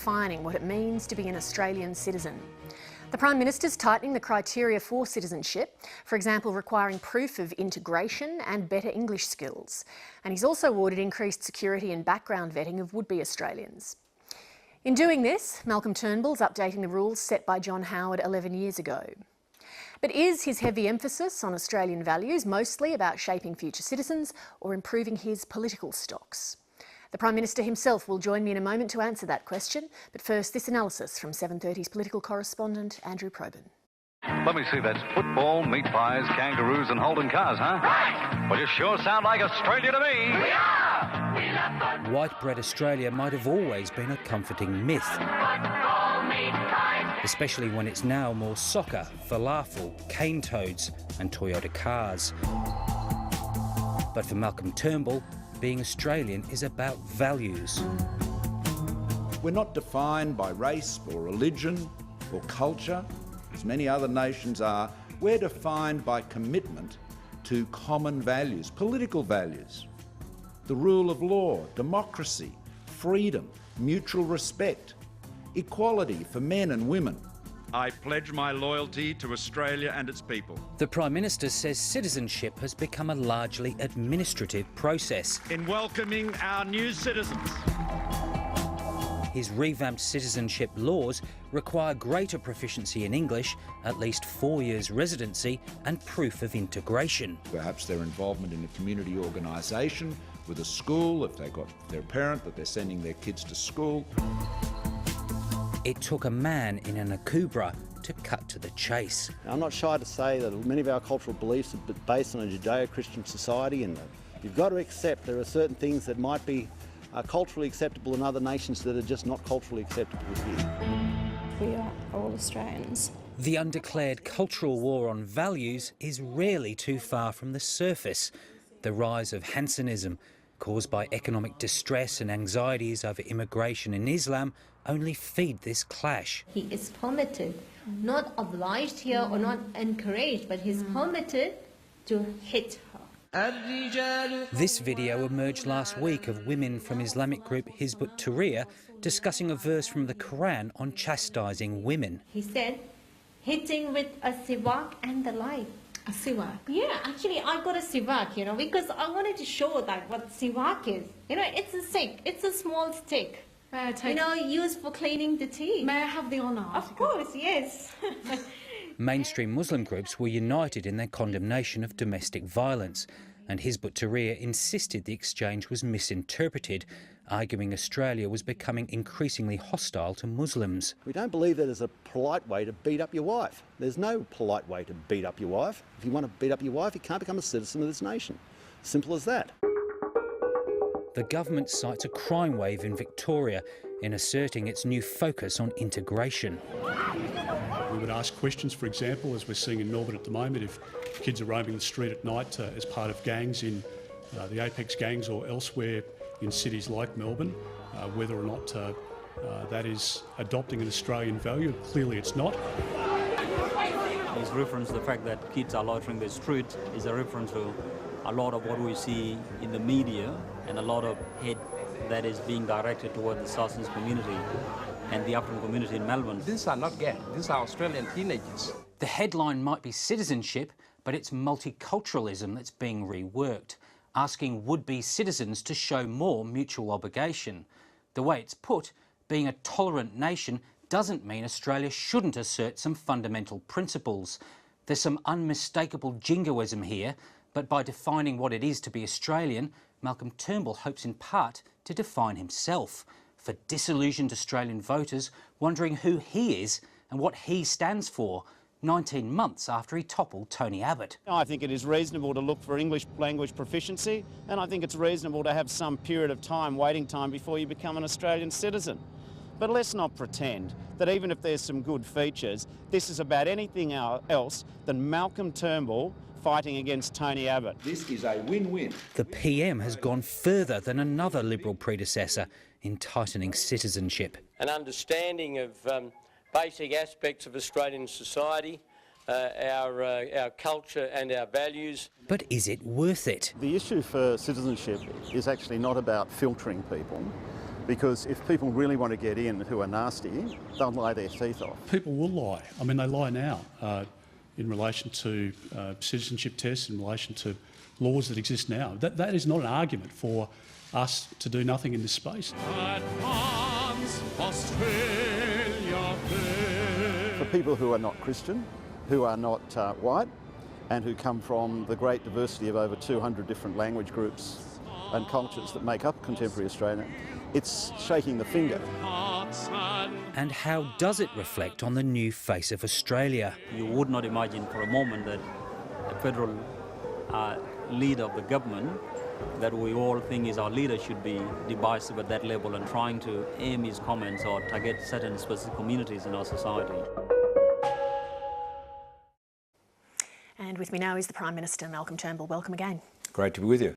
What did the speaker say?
redefining what it means to be an Australian citizen. The Prime Minister's tightening the criteria for citizenship, for example requiring proof of integration and better English skills. And he's also ordered increased security and background vetting of would-be Australians. In doing this, Malcolm Turnbull's updating the rules set by John Howard 11 years ago. But is his heavy emphasis on Australian values mostly about shaping future citizens or improving his political stocks? The Prime Minister himself will join me in a moment to answer that question. But first, this analysis from 7:30's political correspondent Andrew Probyn. Let me see, that's football, meat pies, kangaroos and Holden cars, huh? Right! Well, you sure sound like Australia to me. We are! We love football. White bread Australia might have always been a comforting myth. Football, meat pies. Especially when it's now more soccer, falafel, cane toads and Toyota cars. But for Malcolm Turnbull, being Australian is about values. We're not defined by race or religion or culture, as many other nations are. We're defined by commitment to common values, political values. The rule of law, democracy, freedom, mutual respect, equality for men and women. I pledge my loyalty to Australia and its people. The Prime Minister says citizenship has become a largely administrative process. In welcoming our new citizens. His revamped citizenship laws require greater proficiency in English, at least 4 years residency and proof of integration. Perhaps their involvement in a community organisation, with a school, if they've got their parent that they're sending their kids to school. It took a man in an Akubra to cut to the chase. I'm not shy to say that many of our cultural beliefs are based on a Judeo-Christian society, and you've got to accept there are certain things that might be culturally acceptable in other nations that are just not culturally acceptable here. We are all Australians. The undeclared cultural war on values is rarely too far from the surface. The rise of Hansenism, caused by economic distress and anxieties over immigration in Islam, only feed this clash. He is permitted, not obliged here or not encouraged, but he's permitted to hit her. This video emerged last week of women from Islamic group Hizb ut-Tahrir discussing a verse from the Quran on chastising women. He said, hitting with a siwak and the like. A siwak? Yeah, actually I got a siwak, because I wanted to show that what siwak is. It's a stick, it's a small stick. May I take used for cleaning the teeth. May I have the honour? Of course, yes. Mainstream Muslim groups were united in their condemnation of domestic violence, and Hizb ut-Tahrir insisted the exchange was misinterpreted, arguing Australia was becoming increasingly hostile to Muslims. We don't believe that there's a polite way to beat up your wife. There's no polite way to beat up your wife. If you want to beat up your wife, you can't become a citizen of this nation. Simple as that. The government cites a crime wave in Victoria in asserting its new focus on integration. We would ask questions, for example, as we're seeing in Melbourne at the moment, if kids are roaming the street at night as part of gangs in the Apex gangs or elsewhere in cities like Melbourne, whether or not that is adopting an Australian value. Clearly it's not. His reference to the fact that kids are loitering the street is a reference to a lot of what we see in the media and a lot of hate that is being directed toward the South East community and the African community in Melbourne. These are not gangs, these are Australian teenagers. The headline might be citizenship, but it's multiculturalism that's being reworked, asking would-be citizens to show more mutual obligation. The way it's put, being a tolerant nation doesn't mean Australia shouldn't assert some fundamental principles. There's some unmistakable jingoism here, but by defining what it is to be Australian, Malcolm Turnbull hopes in part to define himself, for disillusioned Australian voters wondering who he is and what he stands for, 19 months after he toppled Tony Abbott. I think it is reasonable to look for English language proficiency, and I think it's reasonable to have some period of time, waiting time, before you become an Australian citizen. But let's not pretend that even if there's some good features, this is about anything else than Malcolm Turnbull fighting against Tony Abbott. This is a win-win. The PM has gone further than another Liberal predecessor in tightening citizenship. An understanding of basic aspects of Australian society, our culture and our values. But is it worth it? The issue for citizenship is actually not about filtering people. Because if people really want to get in who are nasty, they'll lie their teeth off. People will lie. I mean, they lie now in relation to citizenship tests, in relation to laws that exist now. That is not an argument for us to do nothing in this space. For people who are not Christian, who are not white, and who come from the great diversity of over 200 different language groups and cultures that make up contemporary Australia, it's shaking the finger. And how does it reflect on the new face of Australia? You would not imagine for a moment that a federal leader of the government that we all think is our leader should be divisive at that level and trying to aim his comments or target certain specific communities in our society. And with me now is the Prime Minister, Malcolm Turnbull. Welcome again. Great to be with you.